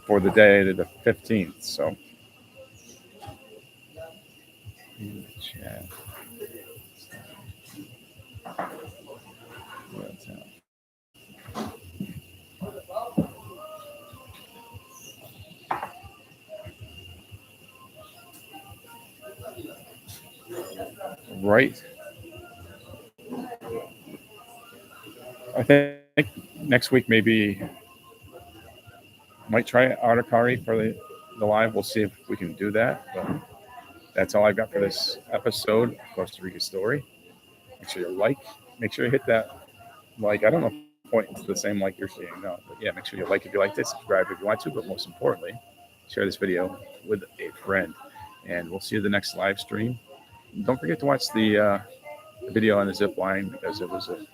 for the day to the 15th. So, yeah. Right. I think next week maybe might try Articari for the live. We'll see if we can do that. But that's all I've got for this episode of Costa Rica Story. Make sure you like. Make sure you hit that like. I don't know if it's the same like you're seeing. No. But yeah, make sure you like if you liked it. Subscribe if you want to. But most importantly, share this video with a friend. And we'll see you the next live stream. Don't forget to watch the video on the zip line because it was a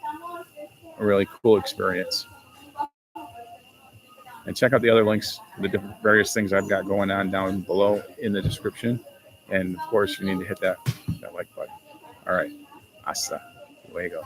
really cool experience. And check out the other links, the different various things I've got going on down below in the description. And of course, you need to hit that like button. All right. Hasta luego.